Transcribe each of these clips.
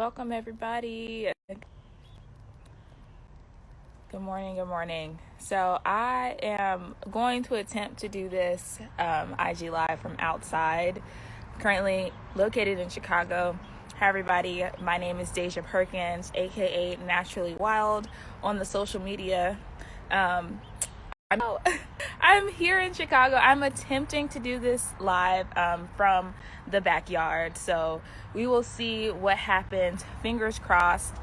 Welcome, everybody. Good morning. Good morning. So, I am going to attempt to do this IG Live from outside. Currently located in Chicago. Hi, everybody. My name is Deja Perkins, aka Naturally Wild, on the social media. I'm here in Chicago. I'm attempting to do this live from the backyard. So we will see what happens. Fingers crossed.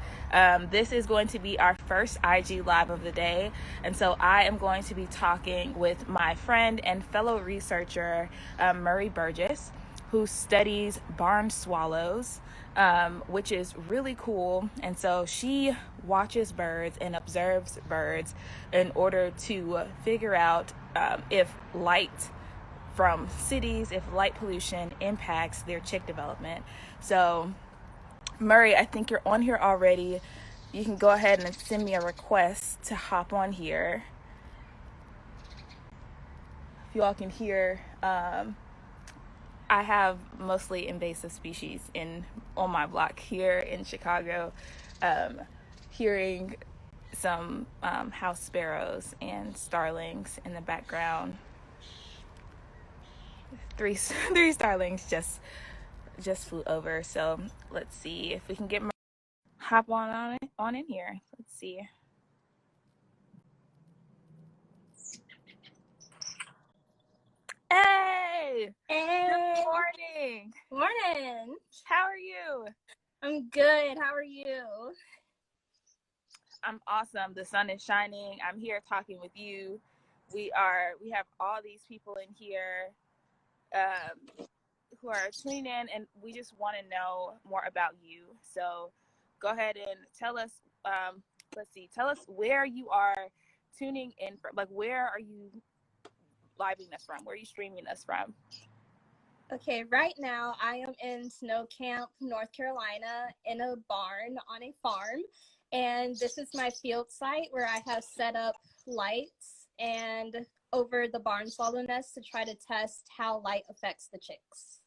This is going to be our first IG live of the day. And so I am going to be talking with my friend and fellow researcher, Murry Burgess, who studies barn swallows, which is really cool. And so she watches birds and observes birds in order to figure out if light from cities, if light pollution impacts their chick development. So, Murry, I think you're on here already. You can go ahead and send me a request to hop on here. If you all can hear, I have mostly invasive species on my block here in Chicago. Hearing some house sparrows and starlings in the background. Three starlings just flew over. So let's see if we can get hop on in here. Let's see. Hey! Hey! Good morning! Morning! How are you? I'm good. How are you? I'm awesome. The sun is shining. I'm here talking with you. We have all these people in here who are tuning in, and we just want to know more about you. So go ahead and tell us, tell us where you are tuning in from. Like, where are you living us from? Where are you streaming us from? Okay, right now I am in Snow Camp, North Carolina, in a barn on a farm. And this is my field site where I have set up lights and over the barn swallow nest to try to test how light affects the chicks.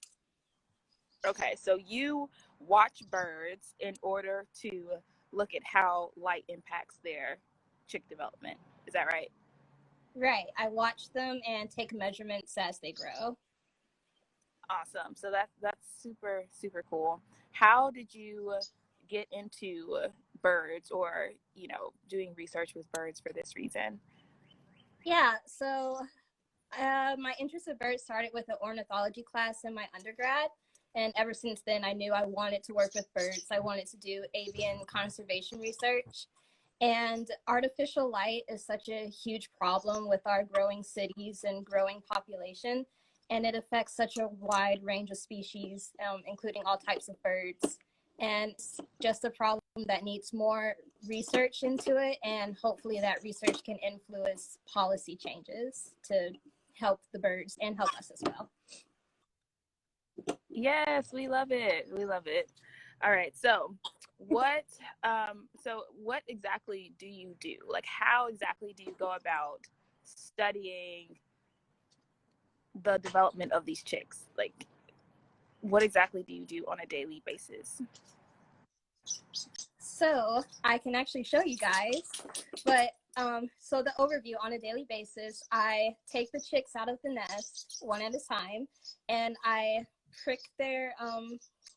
Okay, so you watch birds in order to look at how light impacts their chick development. Is that right? Right. I watch them and take measurements as they grow. Awesome. So that's super, super cool. How did you get into birds or, doing research with birds for this reason? Yeah, so my interest in birds started with an ornithology class in my undergrad. And ever since then, I knew I wanted to work with birds. I wanted to do avian conservation research. And artificial light is such a huge problem with our growing cities and growing population. And it affects such a wide range of species, including all types of birds. And it's just a problem that needs more research into it. And hopefully that research can influence policy changes to help the birds and help us as well. Yes, we love it. We love it. All right. So what exactly do you do? Like, how exactly do you go about studying the development of these chicks? Like, what exactly do you do on a daily basis? So I can actually show you guys, but so the overview on a daily basis, I take the chicks out of the nest one at a time, and I prick their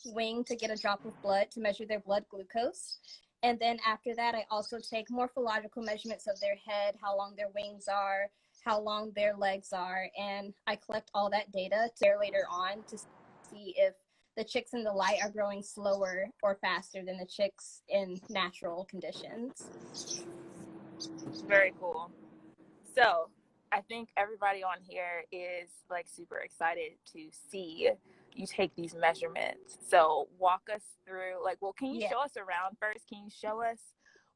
wing to get a drop of blood to measure their blood glucose. And then after that, I also take morphological measurements of their head, how long their wings are, how long their legs are, and I collect all that data later on to see if the chicks in the light are growing slower or faster than the chicks in natural conditions. Very cool. So I think everybody on here is like super excited to see you take these measurements. So walk us through, like, well, can you show us around first? Can you show us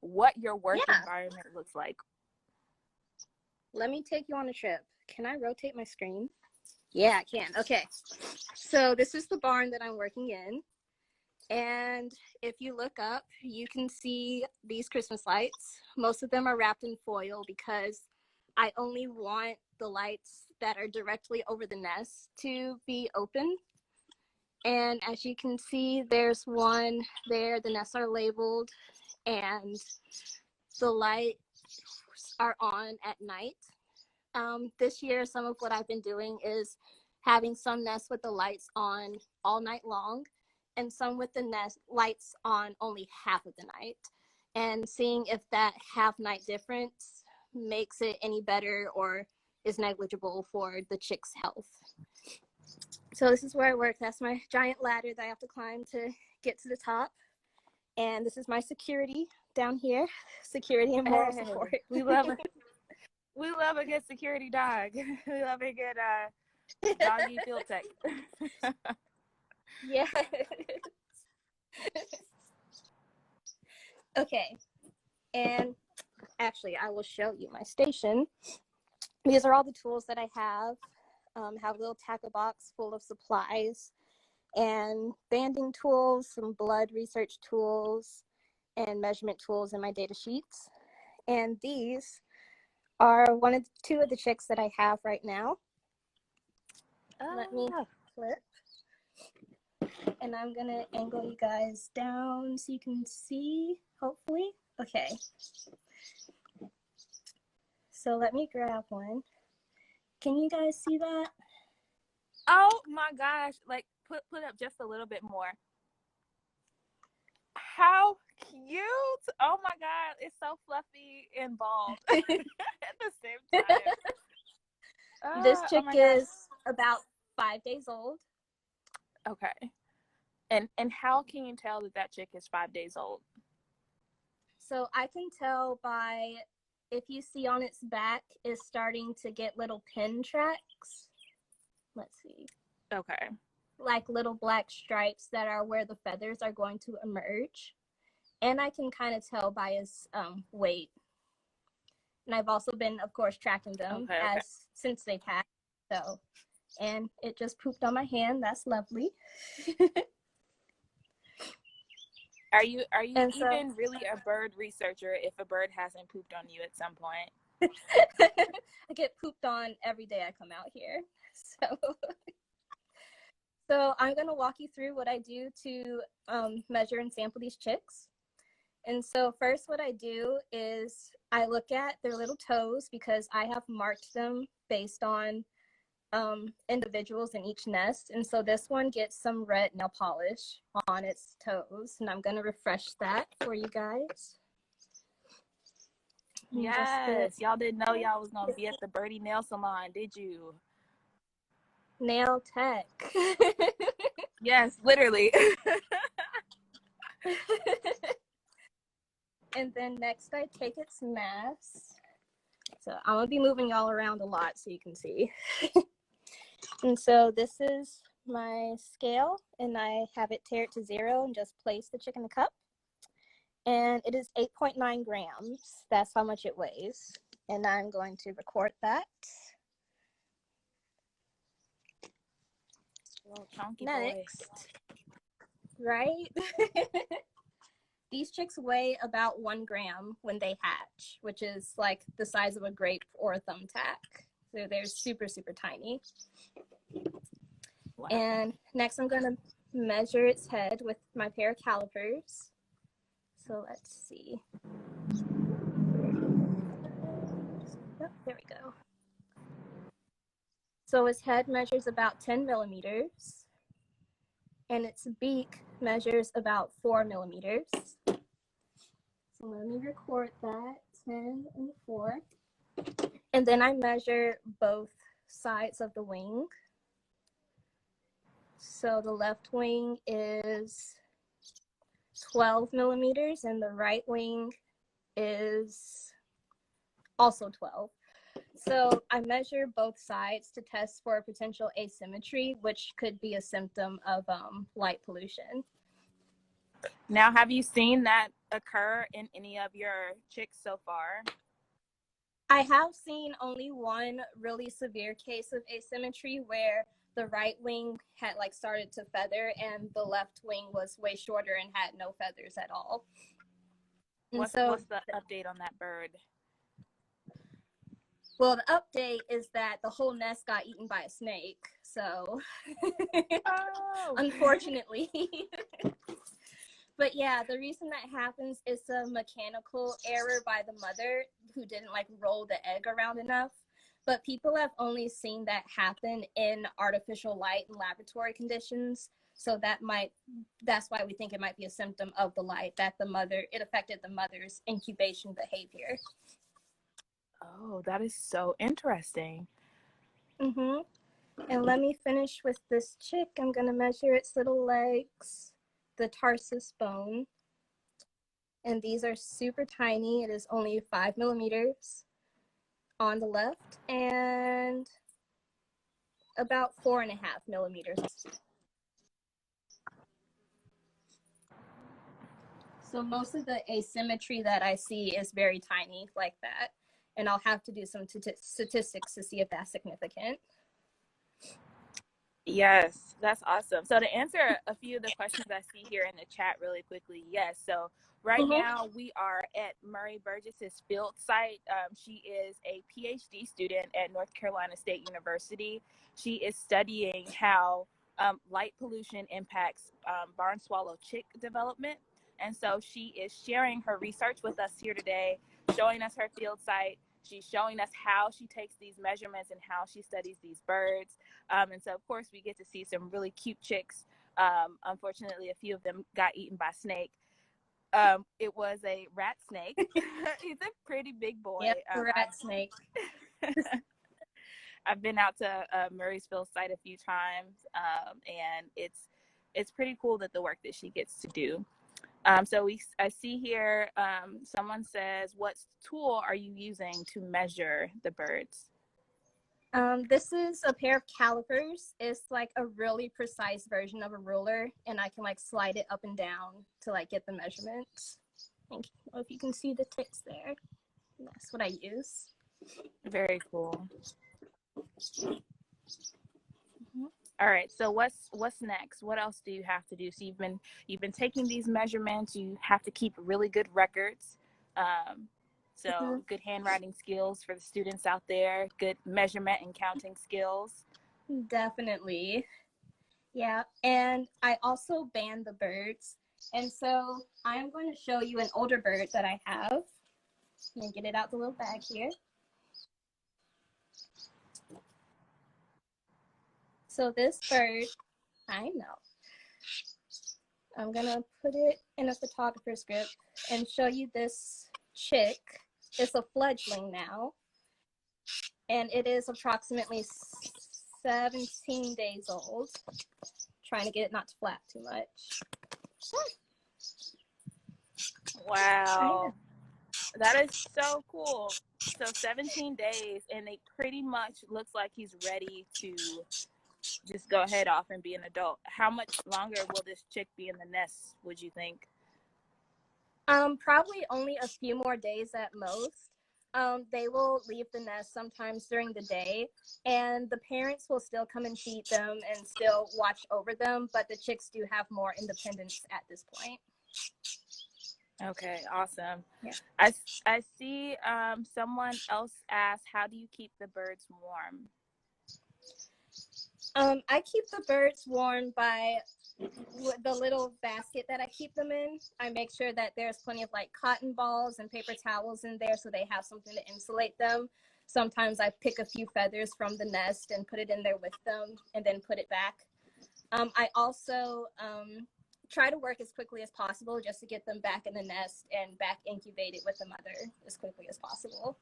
what your work environment looks like? Let me take you on a trip. Can I rotate my screen? Yeah, I can. Okay. So this is the barn that I'm working in. And if you look up, you can see these Christmas lights. Most of them are wrapped in foil because I only want the lights that are directly over the nest to be open. And as you can see, there's one there. The nests are labeled, and the lights are on at night. This year, some of what I've been doing is having some nests with the lights on all night long, and some with the nest lights on only half of the night, and seeing if that half night difference makes it any better or is negligible for the chick's health. So this is where I work. That's my giant ladder that I have to climb to get to the top. And this is my security down here. Security and moral support. We love a good security dog. We love a good doggy field tech. Yeah. Okay. And actually, I will show you my station. These are all the tools that I have. Have a little tackle box full of supplies and banding tools, some blood research tools, and measurement tools in my data sheets. And these are two of the chicks that I have right now. Let me flip. And I'm gonna angle you guys down so you can see, hopefully. Okay. So let me grab one. Can you guys see that? Oh my gosh, like put up just a little bit more. How cute. Oh my God, it's so fluffy and bald at the same time. This chick is about 5 days old. Okay. And how can you tell that chick is 5 days old? So I can tell by, if you see on its back is starting to get little pin tracks. Let's see. Okay. Like little black stripes that are where the feathers are going to emerge. And I can kind of tell by his weight. And I've also been, of course, tracking them since they've hatched. So, and it just pooped on my hand. That's lovely. Are you even really a bird researcher if a bird hasn't pooped on you at some point? I get pooped on every day I come out here. So I'm going to walk you through what I do to measure and sample these chicks. And so first what I do is I look at their little toes because I have marked them based on individuals in each nest. And so this one gets some red nail polish on its toes. And I'm going to refresh that for you guys. Yes, y'all didn't know y'all was going to be at the Birdie Nail Salon, did you? Nail tech. Yes, literally. And then next I take its mass. So I'm gonna be moving y'all around a lot so you can see. And so this is my scale, and I have it tear it to 0 and just place the chick in the cup. And it is 8.9 grams. That's how much it weighs. And I'm going to record that. Little chunky Next, boy. right? These chicks weigh about 1 gram when they hatch, which is like the size of a grape or a thumbtack. So they're super, super tiny. Wow. And next I'm going to measure its head with my pair of calipers. So let's see. Oh, there we go. So its head measures about 10 millimeters. And its beak measures about 4 millimeters. So let me record that, 10 and 4. And then I measure both sides of the wing. So the left wing is 12 millimeters and the right wing is also 12. So I measure both sides to test for potential asymmetry, which could be a symptom of light pollution. Now, have you seen that occur in any of your chicks so far? I have seen only one really severe case of asymmetry where the right wing had started to feather and the left wing was way shorter and had no feathers at all. What's the update on that bird? Well, the update is that the whole nest got eaten by a snake. so Oh. unfortunately. But yeah, the reason that happens is a mechanical error by the mother who didn't like roll the egg around enough. But people have only seen that happen in artificial light and laboratory conditions. So that's why we think it might be a symptom of the light, that it affected the mother's incubation behavior. Oh, that is so interesting. Mm-hmm. And let me finish with this chick. I'm going to measure its little legs, the tarsus bone. And these are super tiny. It is only 5 millimeters on the left and about 4.5 millimeters. So most of the asymmetry that I see is very tiny like that. And I'll have to do some statistics to see if that's significant. Yes, that's awesome. So to answer a few of the questions I see here in the chat really quickly, yes. So right now we are at Murry Burgess's field site. She is a PhD student at North Carolina State University. She is studying how light pollution impacts barn swallow chick development. And so she is sharing her research with us here today, showing us her field site. She's showing us how she takes these measurements and how she studies these birds. And so, of course, we get to see some really cute chicks. Unfortunately, a few of them got eaten by snake. It was a rat snake. He's a pretty big boy. Yep, rat snake. I've been out to Murray's field site a few times, and it's pretty cool that the work that she gets to do. So I see here, someone says, what tool are you using to measure the birds? This is a pair of calipers. It's like a really precise version of a ruler, and I can like slide it up and down to like get the measurements. I don't know if you can see the ticks there. That's what I use. Very cool. All right, so what's next? What else do you have to do? So you've been taking these measurements. You have to keep really good records. Good handwriting skills for the students out there. Good measurement and counting skills. Definitely, yeah. And I also band the birds, and so I'm going to show you an older bird that I have. Let me get it out the little bag here. So this bird, I know. I'm gonna put it in a photographer's grip and show you this chick. It's a fledgling now, and it is approximately 17 days old. Trying to get it not to flap too much. Wow, that is so cool. So 17 days, and it pretty much looks like he's ready to just go head off and be an adult. How much longer will this chick be in the nest, would you think? Probably only a few more days at most. They will leave the nest sometimes during the day, and the parents will still come and feed them and still watch over them, but the chicks do have more independence at this point. Okay, awesome. Yeah. I see someone else asked, how do you keep the birds warm? I keep the birds warm by the little basket that I keep them in. I make sure that there's plenty of like cotton balls and paper towels in there so they have something to insulate them. Sometimes I pick a few feathers from the nest and put it in there with them and then put it back. I also try to work as quickly as possible just to get them back in the nest and back incubated with the mother as quickly as possible.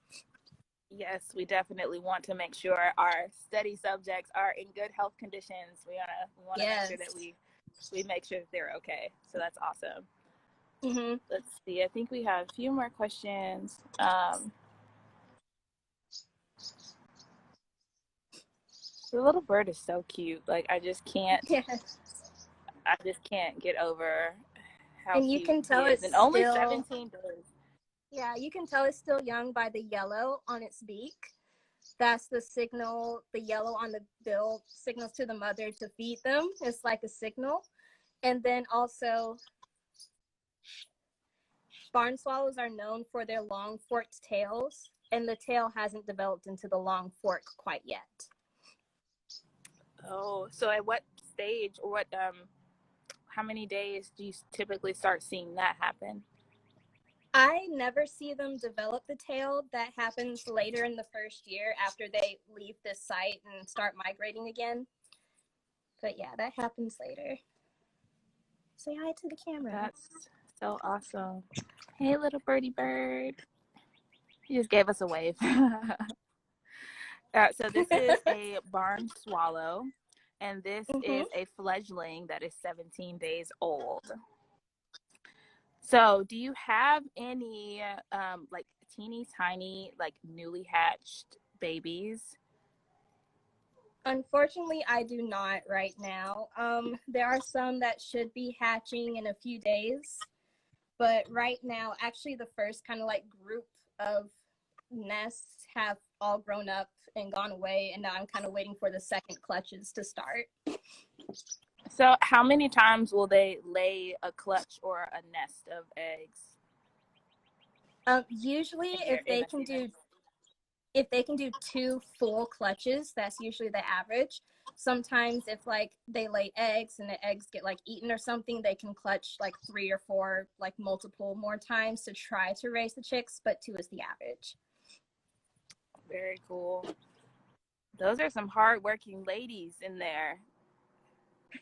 Yes, we definitely want to make sure our study subjects are in good health conditions. We want to make sure that we make sure that they're okay. So that's awesome. Mm-hmm. Let's see. I think we have a few more questions. The little bird is so cute. Like I just can't get over how and you cute can tell he is. And only 17 days. Yeah, you can tell it's still young by the yellow on its beak. That's the signal. The yellow on the bill signals to the mother to feed them. It's like a signal. And then also, barn swallows are known for their long forked tails, and the tail hasn't developed into the long fork quite yet. Oh, so at what stage or what how many days do you typically start seeing that happen? I never see them develop the tail. That happens later in the first year after they leave this site and start migrating again. But yeah, that happens later. Say hi to the camera. That's so awesome. Hey, little birdie bird. He just gave us a wave. So this is a barn swallow, and this is a fledgling that is 17 days old. So do you have any like teeny tiny, like newly hatched babies? Unfortunately, I do not right now. There are some that should be hatching in a few days, but right now, actually, the first kind of like group of nests have all grown up and gone away, and now I'm kind of waiting for the second clutches to start. So how many times will they lay a clutch or a nest of eggs? Usually, if they can do 2 full clutches, that's usually the average. Sometimes if like they lay eggs and the eggs get like eaten or something, they can clutch like 3 or 4, like multiple more times to try to raise the chicks, but 2 is the average. Very cool. Those are some hardworking ladies in there.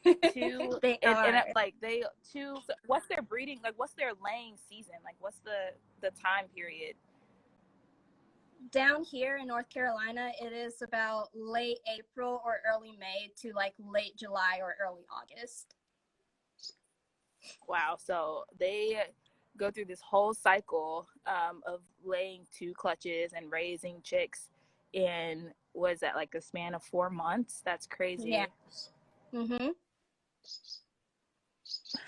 They are. So what's their breeding, like what's their laying season, like what's the time period? Down here in North Carolina, it is about late April or early May to like late July or early August. Wow, so they go through this whole cycle of laying 2 clutches and raising chicks in, was that like a span of 4 months? That's crazy. Yeah. Mhm.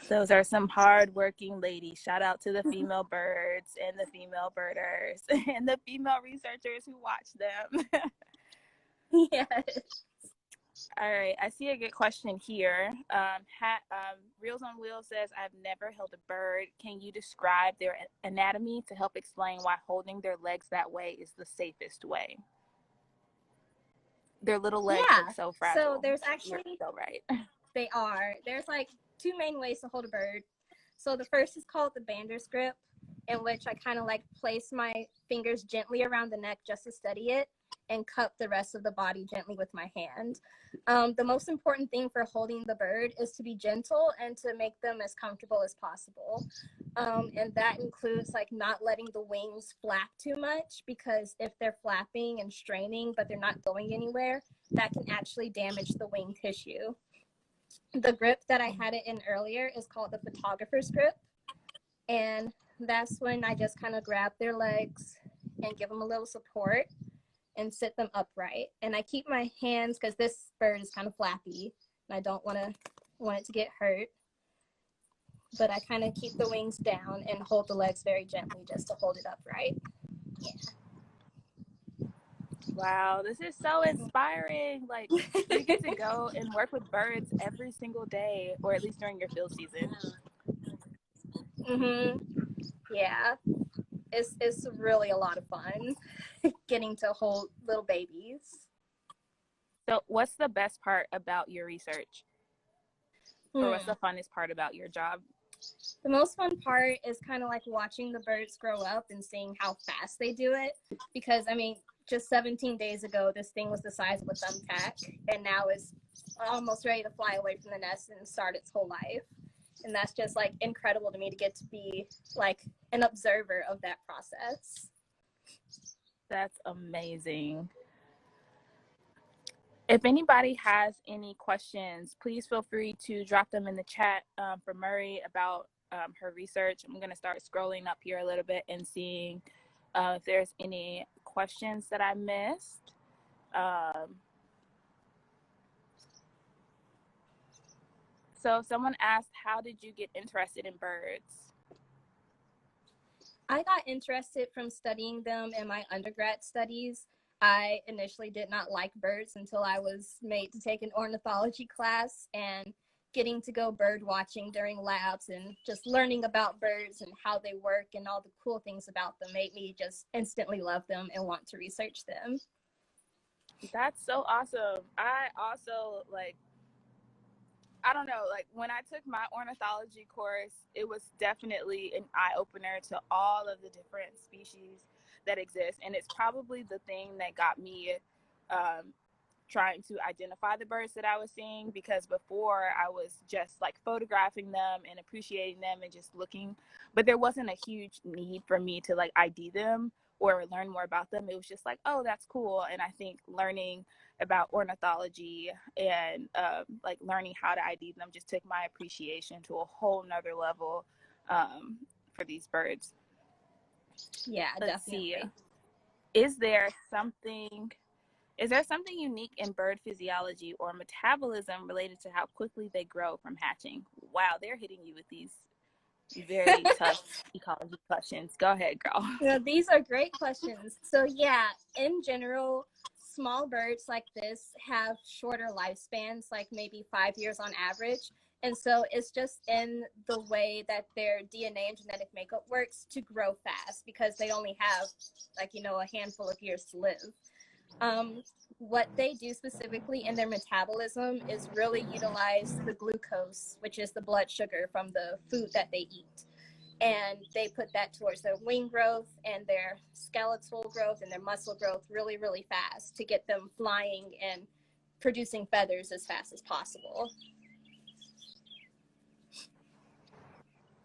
Those are some hard-working ladies. Shout out to the female birds and the female birders and the female researchers who watch them. Yes. All right, I see a good question here. Reels on Wheels says, I've never held a bird. Can you describe their anatomy to help explain why holding their legs that way is the safest way? Their little legs look so fragile. So there's actually, you're so right. They are. There's like 2 main ways to hold a bird. So the first is called the bander's grip, in which I kind of like place my fingers gently around the neck just to steady it and cup the rest of the body gently with my hand. The most important thing for holding the bird is to be gentle and to make them as comfortable as possible. And that includes like not letting the wings flap too much, because if they're flapping and straining but they're not going anywhere, that can actually damage the wing tissue. The grip that I had it in earlier is called the photographer's grip, and that's when I just kind of grab their legs and give them a little support and sit them upright. And I keep my hands, because this bird is kind of flappy and I don't want it to get hurt, but I kind of keep the wings down and hold the legs very gently just to hold it upright. Yeah. Wow, this is so inspiring. Like, you get to go and work with birds every single day, or at least during your field season. Yeah, it's really a lot of fun getting to hold little babies. So what's the best part about your research? Or what's the funnest part about your job? The most fun part is kind of like watching the birds grow up and seeing how fast they do it. Because, I mean, just 17 days ago, this thing was the size of a thumbtack, and now it's almost ready to fly away from the nest and start its whole life. And that's just like incredible to me to get to be like an observer of that process. That's amazing. If anybody has any questions, please feel free to drop them in the chat for Murry about her research. I'm going to start scrolling up here a little bit and seeing if there's any questions that I missed. So someone asked, how did you get interested in birds? I got interested from studying them in my undergrad studies. I initially did not like birds until I was made to take an ornithology class, and getting to go bird watching during labs and just learning about birds and how they work and all the cool things about them made me just instantly love them and want to research them. That's so awesome. I also like, I don't know, like when I took my ornithology course, it was definitely an eye opener to all of the different species that exist. And it's probably the thing that got me um, trying to identify the birds that I was seeing, because before I was just like photographing them and appreciating them and just looking, but there wasn't a huge need for me to like ID them or learn more about them. It was just like, oh, that's cool. And I think learning about ornithology and like learning how to ID them just took my appreciation to a whole nother level for these birds. Yeah, Let's see. definitely. Is there something Is there something unique in bird physiology or metabolism related to how quickly they grow from hatching? Wow, they're hitting you with these very tough ecology questions. Go ahead, girl. These are great questions. So yeah, in general, small birds like this have shorter lifespans, like maybe 5 years on average. And so it's just in the way that their DNA and genetic makeup works to grow fast, because they only have like, a handful of years to live. Um, what they do specifically in their metabolism is really utilize the glucose, which is the blood sugar from the food that they eat. And they put that towards their wing growth and their skeletal growth and their muscle growth really, really fast to get them flying and producing feathers as fast as possible.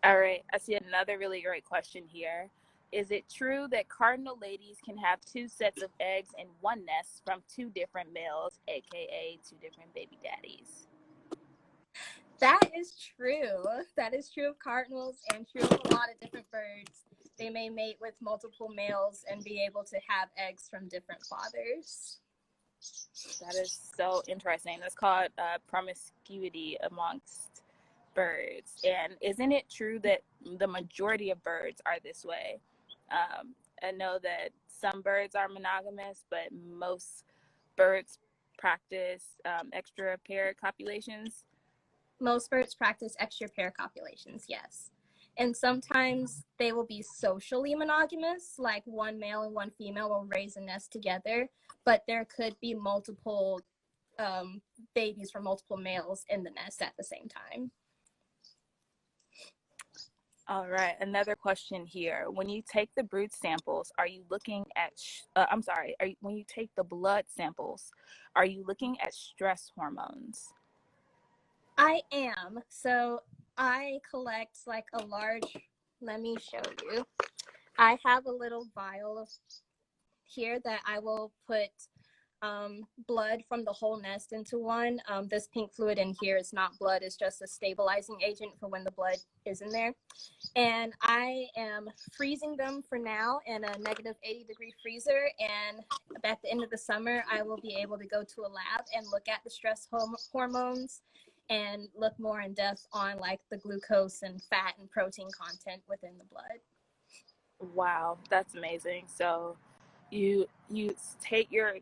All right, I see another really great question here. Is it true that cardinal ladies can have two sets of eggs in one nest from two different males, aka two different baby daddies? That is true. That is true of cardinals and true of a lot of different birds. They may mate with multiple males and be able to have eggs from different fathers. That is so interesting. That's called promiscuity amongst birds. And isn't it true that the majority of birds are this way? I know that some birds are monogamous, but most birds practice extra pair copulations. Most birds practice extra pair copulations, yes. And sometimes they will be socially monogamous, like one male and one female will raise a nest together, but there could be multiple babies from multiple males in the nest at the same time. All right, another question here. When you take the brood samples, are you looking at, when you take the blood samples, are you looking at stress hormones? I am. So I collect like a large, let me show you. I have a little vial here that I will put blood from the whole nest into one. This pink fluid in here is not blood, it's just a stabilizing agent for when the blood is in there. And I am freezing them for now in a negative 80-degree freezer. And at the end of the summer, I will be able to go to a lab and look at the stress hormones and look more in depth on like the glucose and fat and protein content within the blood. Wow, that's amazing. So you're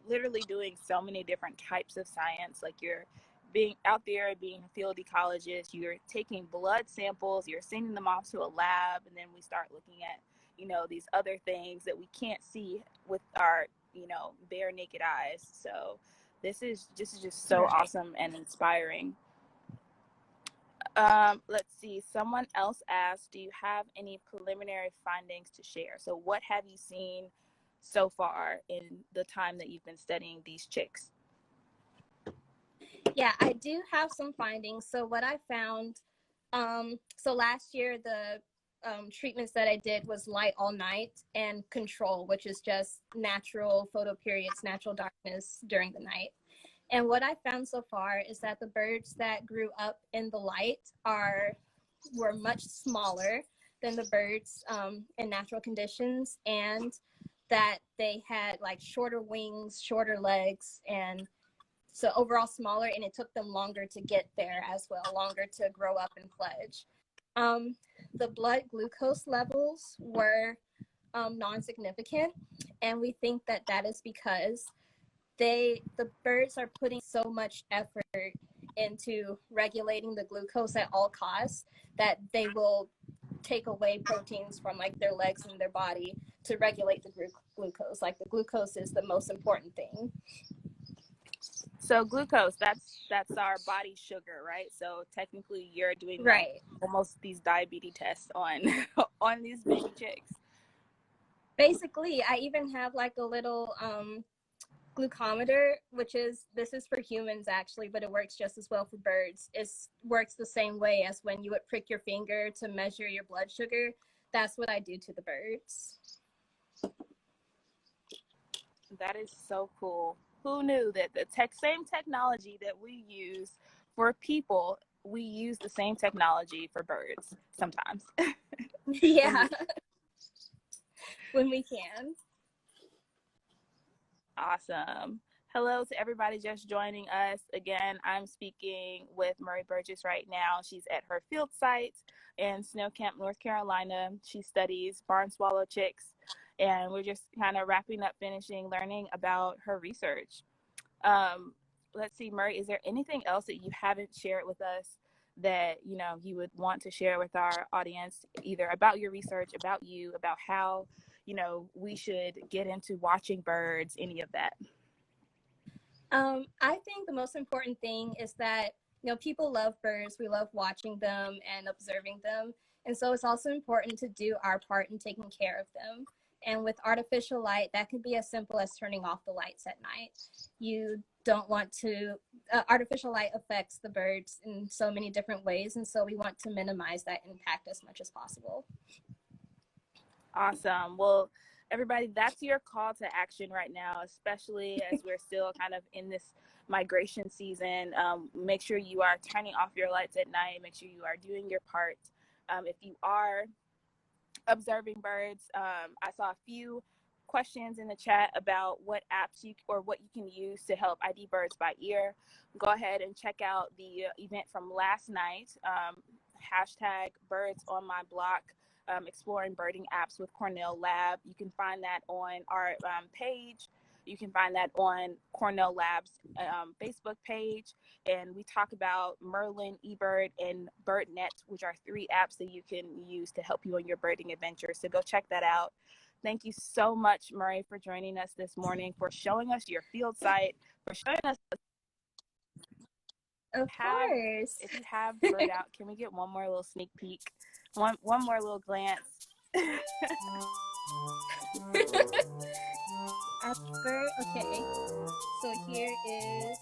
literally doing so many different types of science. Like you're being out there, being a field ecologist, you're taking blood samples, you're sending them off to a lab, and then we start looking at, these other things that we can't see with our, bare naked eyes. So this is just so awesome and inspiring. Let's see. Someone else asked, do you have any preliminary findings to share? So what have you seen so far in the time that you've been studying these chicks? Yeah, I do have some findings. So what I found, so last year the treatments that I did was light all night and control, which is just natural photoperiods, natural darkness during the night. And what I found so far is that the birds that grew up in the light were much smaller than the birds in natural conditions, and that they had like shorter wings, shorter legs, and so overall smaller, and it took them longer to get there as well, longer to grow up and fledge. The blood glucose levels were non-significant, and we think that that is because the birds are putting so much effort into regulating the glucose at all costs that they will take away proteins from like their legs and their body to regulate the glucose. Like the glucose is the most important thing. So glucose, that's our body sugar, right? So technically you're doing like Right. almost these diabetes tests on on these baby chicks. Basically, I even have like a little glucometer, this is for humans actually, but it works just as well for birds. It works the same way as when you would prick your finger to measure your blood sugar. That's what I do to the birds. That is so cool. Who knew that the same technology that we use for people, we use the same technology for birds sometimes. Yeah. When we can. Awesome. Hello to everybody just joining us. Again, I'm speaking with Murry Burgess right now. She's at her field site in Snow Camp, North Carolina. She studies barn swallow chicks, and we're just kind of wrapping up, finishing learning about her research. Let's see, Murry, is there anything else that you haven't shared with us that you would want to share with our audience, either about your research, about you, about how we should get into watching birds, any of that? I think the most important thing is that people love birds. We love watching them and observing them, and so it's also important to do our part in taking care of them. And with artificial light, that can be as simple as turning off the lights at night. You don't want to. Artificial light affects the birds in so many different ways, and so we want to minimize that impact as much as possible. Awesome. Well, everybody, that's your call to action right now, especially as we're still kind of in this migration season. Make sure you are turning off your lights at night. Make sure you are doing your part. If you are observing birds, I saw a few questions in the chat about what apps what you can use to help ID birds by ear. Go ahead and check out the event from last night. Hashtag birds on my block. Exploring birding apps with Cornell Lab. You can find that on our page. You can find that on Cornell Lab's Facebook page. And we talk about Merlin, eBird, and BirdNet, which are 3 apps that you can use to help you on your birding adventure. So go check that out. Thank you so much, Murry, for joining us this morning, for showing us your field site, for showing us. Of course. If you have bird out, can we get one more little sneak peek? One more little glance. Bird, okay. So here is